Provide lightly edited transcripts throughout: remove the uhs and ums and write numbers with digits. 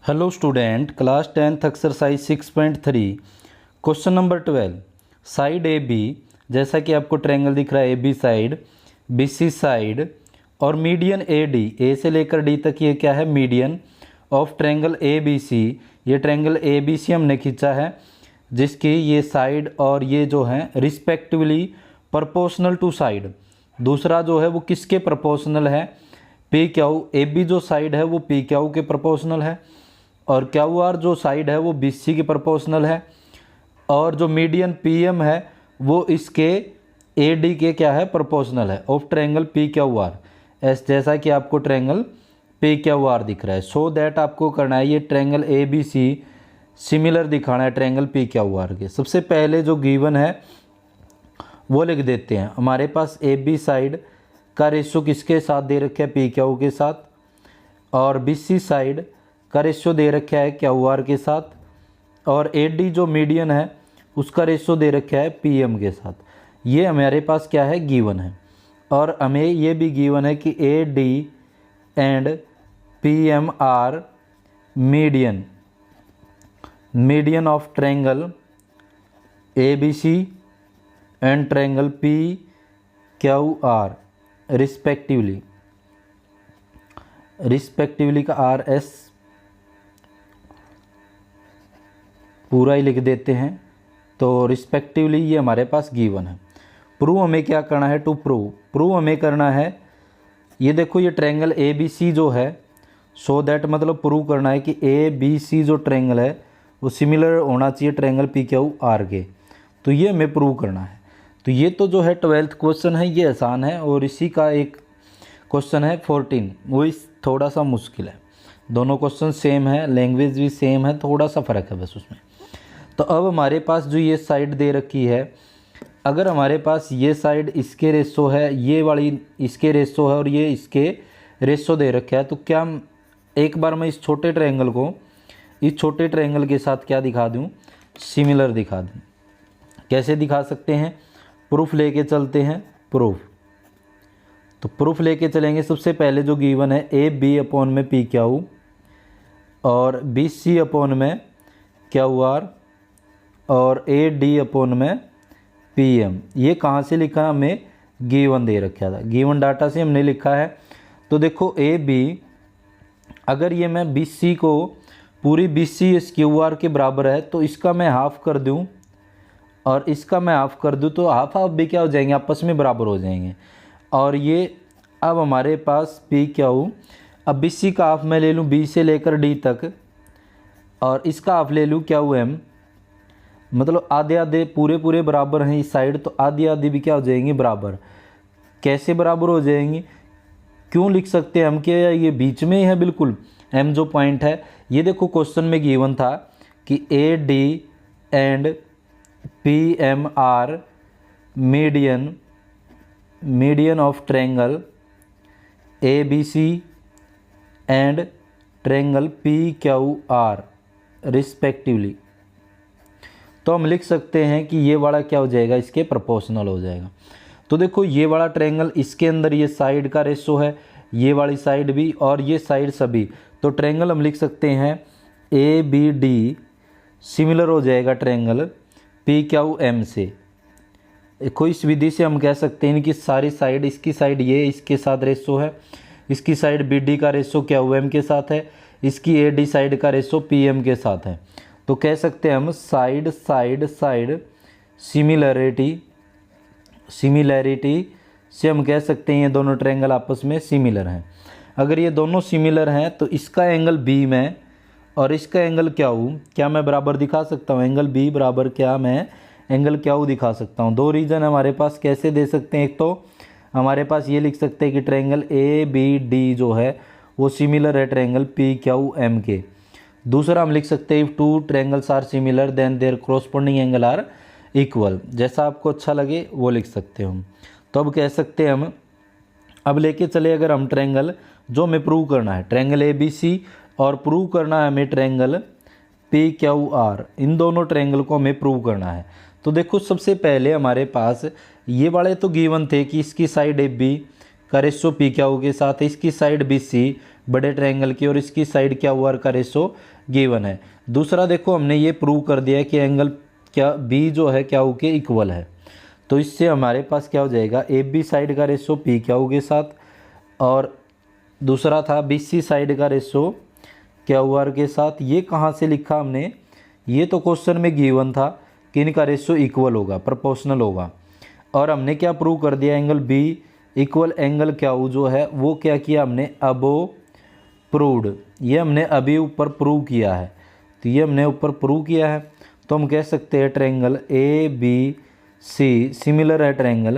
Hello student, class 10th exercise 6.3 question number 12। Side A B, जैसा कि आपको triangle दिख रहा है A B side, B C side और मीडियन ए डी, ए से लेकर डी तक ये क्या है, median of triangle A B C. ये ट्रायंगल ए बी सी हमने खींचा है जिसकी ये साइड और ये जो है रिस्पेक्टिवली प्रोपोर्शनल टू साइड। दूसरा जो है वो किसके प्रोपोर्शनल है, पी क्यू। ए बी जो साइड है वो पी क्यू के प्रोपोर्शनल है और क्यू आर जो साइड है वो बी सी के प्रोपोर्शनल है और जो मीडियन पी एम है वो इसके ए डी के क्या है, प्रोपोर्शनल है of triangle P Q are. जैसा कि आपको ट्रायंगल पी क्यू आर दिख रहा है। सो दैट आपको करना है ये triangle A B C similar दिखाना है ट्रायंगल पी क्यू आर के। सबसे पहले जो गिवन है वो लिख देते हैं। हमारे पास ए बी साइड का रेशो किसके साथ दे रखा है, पी क्यू के साथ, और बी सी साइड का रेशो दे रखा है क्यू आर के साथ, और ए डी जो मीडियन है उसका रेशो दे रखा है पी एम के साथ। ये हमारे पास क्या है, गिवन है। और हमें ये भी गिवन है कि A D and P M R median of triangle A B C and triangle P Q R respectively का आर एस पूरा ही लिख देते हैं। तो रिस्पेक्टिवली ये हमारे पास गिवन है। प्रूव हमें क्या करना है, टू प्रूव हमें करना है, ये देखो ये ट्रायंगल ए बी सी जो है, सो दैट मतलब प्रूव करना है कि ए बी सी जो ट्रायंगल है वो सिमिलर होना चाहिए ट्रायंगल पी क्यू आर के। तो ये हमें प्रूव करना है। तो ये तो जो है 12th क्वेश्चन है, ये आसान है। और इसी का एक क्वेश्चन है 14, वो इस थोड़ा सा मुश्किल है। दोनों क्वेश्चन सेम है, लैंग्वेज भी सेम है, थोड़ा सा फ़र्क है बस उसमें। तो अब हमारे पास जो ये साइड दे रखी है, अगर हमारे पास ये साइड इसके रेशो है, ये वाली इसके रेशो है और ये इसके रेशो दे रखा है, तो क्या एक बार मैं इस छोटे ट्रायंगल को इस छोटे ट्रायंगल के साथ क्या दिखा दूं, सिमिलर दिखा दूं। कैसे दिखा सकते हैं, प्रूफ लेके चलते हैं। तो प्रूफ लेके चलेंगे। सबसे पहले जो गिवन है ए बी अपॉन में पी क्यू और बी सी अपॉन में क्यू आर और ए डी अपॉन में पी एम। ये कहाँ से लिखा, हमें गिवन दे रखा था, गिवन डाटा से हमने लिखा है। तो देखो ए बी, अगर ये मैं बी सी को पूरी बी सी इस क्यू आर के बराबर है तो इसका मैं हाफ कर दूं और इसका मैं हाफ कर दूं तो हाफ भी क्या हो जाएंगे, आपस में बराबर हो जाएंगे। और ये अब हमारे पास पी क्यू, अब बी सी का हाफ मैं ले लूँ बी से लेकर डी तक और इसका हाफ ले लूँ क्यू एम, मतलब आधे आधे पूरे बराबर हैं इस साइड, तो आधी आधी भी क्या हो जाएंगी, बराबर। कैसे बराबर हो जाएंगी, क्यों लिख सकते हैं हम कि ये बीच में ही है बिल्कुल, एम जो पॉइंट है। ये देखो क्वेश्चन में गिवन था कि A D and P M R median of triangle A B C and triangle P Q R respectively. तो हम लिख सकते हैं कि ये वाला क्या हो जाएगा, इसके प्रोपोर्शनल हो जाएगा। तो देखो ये वाला ट्रायंगल, इसके अंदर ये साइड का रेशो है, ये वाली साइड भी और ये साइड सभी। तो ट्रायंगल हम लिख सकते हैं ए बी डी सिमिलर हो जाएगा ट्रायंगल पी क्यू एम से। देखो इस विधि से हम कह सकते हैं कि सारी साइड, इसकी साइड ये इसके साथ रेशो है, इसकी साइड बी डी का रेशो क्यू एम के साथ है, इसकी ए डी साइड का रेशो पी एम के साथ है। तो कह सकते हैं हम साइड सिमिलैरिटी से हम कह सकते हैं ये दोनों ट्रायंगल आपस में सिमिलर हैं। अगर ये दोनों सिमिलर हैं तो इसका एंगल बी में और इसका एंगल क्या मैं बराबर दिखा सकता हूँ, एंगल बी बराबर क्या मैं एंगल क्यू दिखा सकता हूँ। दो रीज़न हमारे पास, कैसे दे सकते हैं। एक तो हमारे पास ये लिख सकते हैं कि ट्रायंगल ए बी डी जो है वो सिमिलर है ट्रायंगल पी क्यू एम के। दूसरा हम लिख सकते हैं if two triangles are similar then their corresponding angle are equal. जैसा आपको अच्छा लगे वो लिख सकते हो। तो अब कह सकते हैं हम, अब लेके चले अगर हम ट्रायंगल जो हमें प्रूव करना है, ट्रायंगल ए बी सी, और प्रूव करना है हमें ट्रायंगल पी क्यू आर, इन दोनों ट्रायंगल को हमें प्रूव करना है। तो देखो सबसे पहले हमारे पास ये वाले तो गिवन थे कि इसकी साइड ए बी का रेशो पी क्यू के साथ है, इसकी साइड बी सी बड़े ट्रायंगल की, और इसकी साइड क्या हुआ का रेशो गिवन है। दूसरा देखो हमने ये प्रूव कर दिया है कि एंगल क्या बी जो है क्या के इक्वल है, तो इससे हमारे पास क्या हो जाएगा, ए बी साइड का रेशो पी क्या के साथ, और दूसरा था बी सी साइड का रेशो क्या आर के साथ। ये कहाँ से लिखा हमने, ये तो क्वेश्चन में गिवन था कि इनका रेशो इक्वल होगा, प्रोपोर्शनल होगा, और हमने क्या प्रूव कर दिया, एंगल बी इक्वल एंगल क्या जो है वो क्या किया हमने, अबो प्रूव्ड। ये हमने अभी ऊपर प्रूव किया है, तो ये हमने ऊपर प्रूव किया है, तो हम कह सकते हैं triangle A B C similar है ट्रायंगल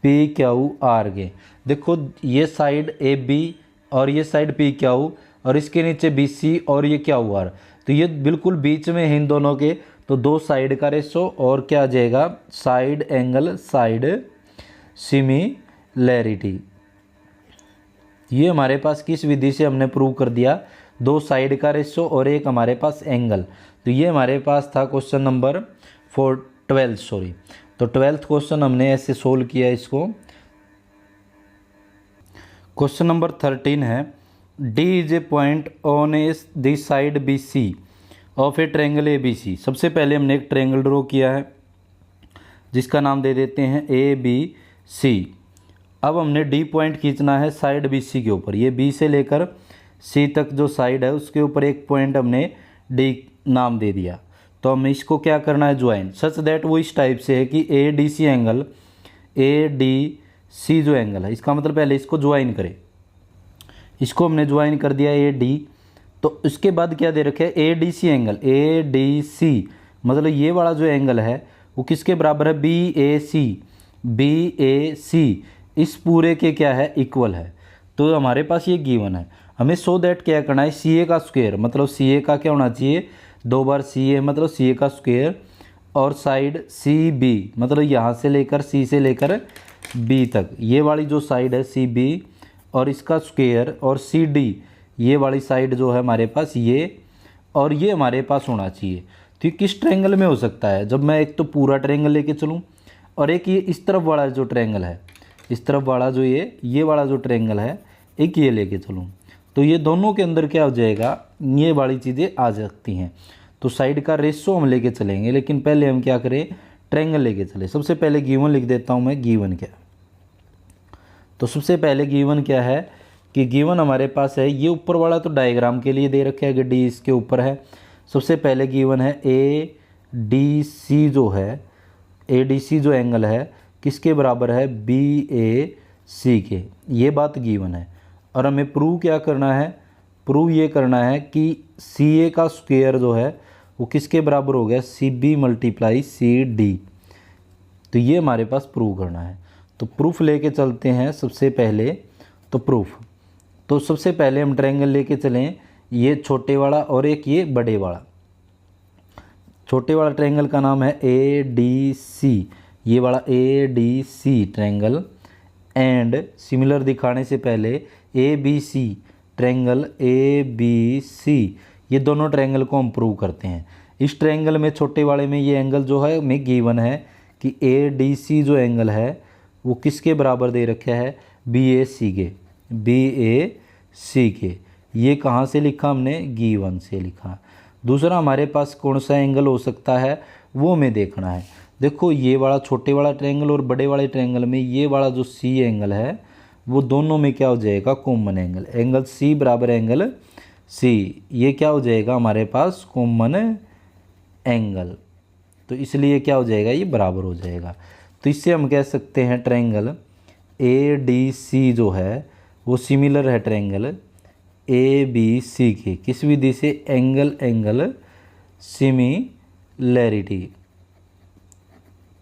पी क्यू आर के। देखो ये साइड ए बी और ये साइड पी क्यू और इसके नीचे बी सी और ये क्यू आर, तो ये बिल्कुल बीच में है इन दोनों के, तो दो साइड का रेशो और क्या आ जाएगा, साइड एंगल साइड सिमिलैरिटी। ये हमारे पास किस विधि से हमने प्रूव कर दिया, दो साइड का रेशो और एक हमारे पास एंगल। तो ये हमारे पास था क्वेश्चन नंबर 12 सॉरी। तो 12th क्वेश्चन हमने ऐसे सोल्व किया इसको। क्वेश्चन नंबर 13 है, D is a point on a the side B C of a triangle A B C. सबसे पहले हमने एक ट्रायंगल ड्रॉ किया है जिसका नाम दे देते हैं ए बी सी। अब हमने डी पॉइंट खींचना है साइड बी सी के ऊपर, ये बी से लेकर सी तक जो साइड है उसके ऊपर एक पॉइंट हमने डी नाम दे दिया। तो हमें इसको क्या करना है, ज्वाइन, सच दैट वो इस टाइप से है कि A D C angle, A D C जो एंगल है इसका मतलब पहले इसको ज्वाइन करें। इसको हमने ज्वाइन कर दिया ए डी, तो इसके बाद क्या दे रखे है, A D C angle, A D C मतलब ये वाला जो एंगल है वो किसके बराबर है, बी ए सी, बी ए सी इस पूरे के क्या है, इक्वल है। तो हमारे पास ये गिवन है, हमें सो दैट क्या करना है, सी ए का स्क्वायर मतलब सी ए का क्या होना चाहिए, दो बार सी ए मतलब सी ए का स्क्वायर, और साइड सी बी मतलब यहाँ से लेकर सी से लेकर बी तक ये वाली जो साइड है सी बी और इसका स्क्वायर, और सी डी ये वाली साइड जो है हमारे पास ये, और ये हमारे पास होना चाहिए। तो ये किस ट्रायंगल में हो सकता है, जब मैं एक तो पूरा ट्रायंगल लेके चलूँ और एक ये इस तरफ वाला जो ट्रायंगल है, इस तरफ वाला जो ये वाला जो ट्रायंगल है एक ये लेके चलूँ, तो ये दोनों के अंदर क्या हो जाएगा, ये वाली चीज़ें आ सकती हैं। तो साइड का रेशो हम लेके चलेंगे, लेकिन पहले हम क्या करें, ट्रायंगल लेके चले। सबसे पहले गिवन लिख देता हूँ मैं, गिवन क्या, तो सबसे पहले गिवन क्या है कि गिवन हमारे पास है, ये ऊपर वाला तो डायग्राम के लिए दे रखा है कि डी इसके ऊपर है। सबसे पहले गिवन है ए डी सी जो है, ए डी सी जो एंगल है किसके बराबर है, बी ए सी के, ये बात गिवन है। और हमें प्रूव क्या करना है, प्रूव ये करना है कि सी ए का स्क्वायर जो है वो किसके बराबर हो गया, C B multiply C D. तो ये हमारे पास प्रूव करना है, तो प्रूफ लेके चलते हैं सबसे पहले। तो प्रूफ, तो सबसे पहले हम ट्रायंगल लेके चलें, ये छोटे वाला और एक ये बड़े वाला। छोटे वाला ट्रायंगल का नाम है ए डी सी, ये वाला A D C triangle, and similar दिखाने से पहले A B C triangle, A B C ये दोनों ट्रायंगल को हम प्रूव करते हैं। इस ट्रायंगल में छोटे वाले में ये एंगल जो है में गिवन है कि ए डी सी जो एंगल है वो किसके बराबर दे रखा है, बी ए सी के, बी ए सी के। ये कहाँ से लिखा हमने, गिवन से लिखा। दूसरा हमारे पास कौन सा एंगल हो सकता है वो हमें देखना है। देखो ये वाला छोटे वाला ट्रायंगल और बड़े वाले ट्रायंगल में ये वाला जो सी एंगल है वो दोनों में क्या हो जाएगा, कॉमन एंगल, एंगल सी बराबर एंगल सी, ये क्या हो जाएगा हमारे पास कॉमन एंगल, तो इसलिए क्या हो जाएगा, ये बराबर हो जाएगा। तो इससे हम कह सकते हैं ट्रायंगल ए डी सी जो है वो सिमिलर है ट्रायंगल ए बी सी के, किस विधि से, एंगल एंगल सिमिलैरिटी।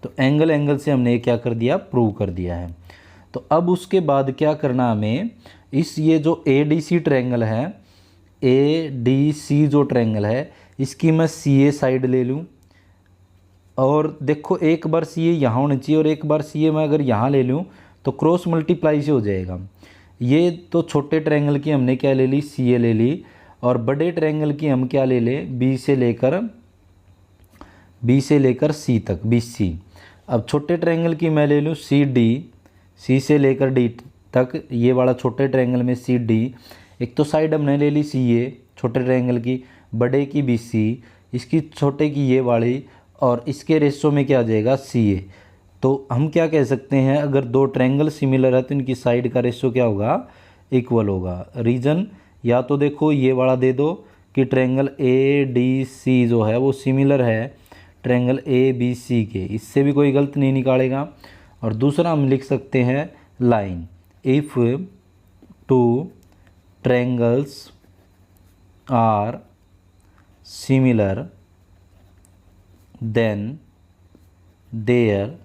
तो एंगल एंगल से हमने क्या कर दिया, प्रूव कर दिया है। तो अब उसके बाद क्या करना हमें, इस ये जो ए डी सी ट्रायंगल है, ए डी सी जो ट्रायंगल है इसकी मैं सी ए साइड ले लूँ, और देखो एक बार सी ए यहाँ होनी चाहिए और एक बार सी ए मैं अगर यहाँ ले लूँ तो क्रॉस मल्टीप्लाई से हो जाएगा। ये तो छोटे ट्रायंगल की हमने क्या ले ली, सी ए ले ली, और बड़े ट्रायंगल की हम क्या ले लें, बी से लेकर सी तक, बी सी। अब छोटे ट्रायंगल की मैं ले लूँ सी डी, सी से लेकर डी तक, ये वाला छोटे ट्रायंगल में सी डी, एक तो साइड हमने ले ली सी ए छोटे ट्रायंगल की, बड़े की बी सी, इसकी छोटे की ये वाली, और इसके रेशो में क्या आ जाएगा सी ए। तो हम क्या कह सकते हैं, अगर दो ट्रायंगल सिमिलर है तो इनकी साइड का रेशो क्या होगा, इक्वल होगा। रीज़न या तो देखो ये वाला दे दो कि ट्रायंगल ए डी सी जो है वो सिमिलर है ट्रायंगल ए बी सी के, इससे भी कोई गलत नहीं निकालेगा। और दूसरा हम लिख सकते हैं line, if two triangles are similar then their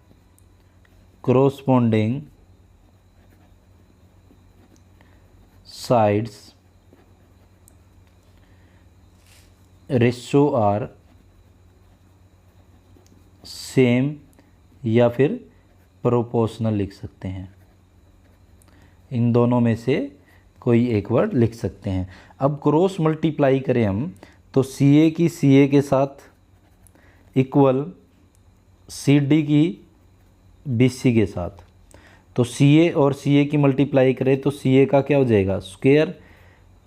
corresponding sides ratio are same या फिर प्रोपोर्शनल लिख सकते हैं। इन दोनों में से कोई एक वर्ड लिख सकते हैं। अब क्रॉस मल्टीप्लाई करें हम तो सी ए की सी ए के साथ इक्वल सी डी की बी सी के साथ, तो सी ए और सी ए की मल्टीप्लाई करें तो सी ए का क्या हो जाएगा स्क्वायर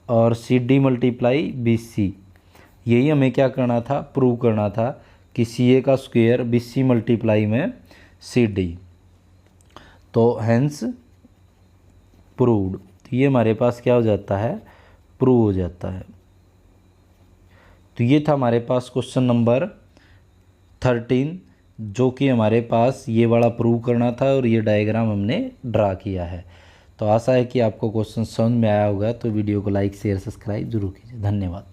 और C D multiply B C. यही हमें क्या करना था, प्रूव करना था कि सी ए का स्क्वायर बी सी मल्टीप्लाई में सी डी, तो हैंस प्रूव्ड। तो ये हमारे पास क्या हो जाता है, प्रूव हो जाता है। तो ये था हमारे पास क्वेश्चन नंबर 13, जो कि हमारे पास ये वाला प्रूव करना था और ये डायग्राम हमने ड्रा किया है। तो आशा है कि आपको क्वेश्चन समझ में आया होगा। तो वीडियो को लाइक शेयर सब्सक्राइब जरूर कीजिए। धन्यवाद।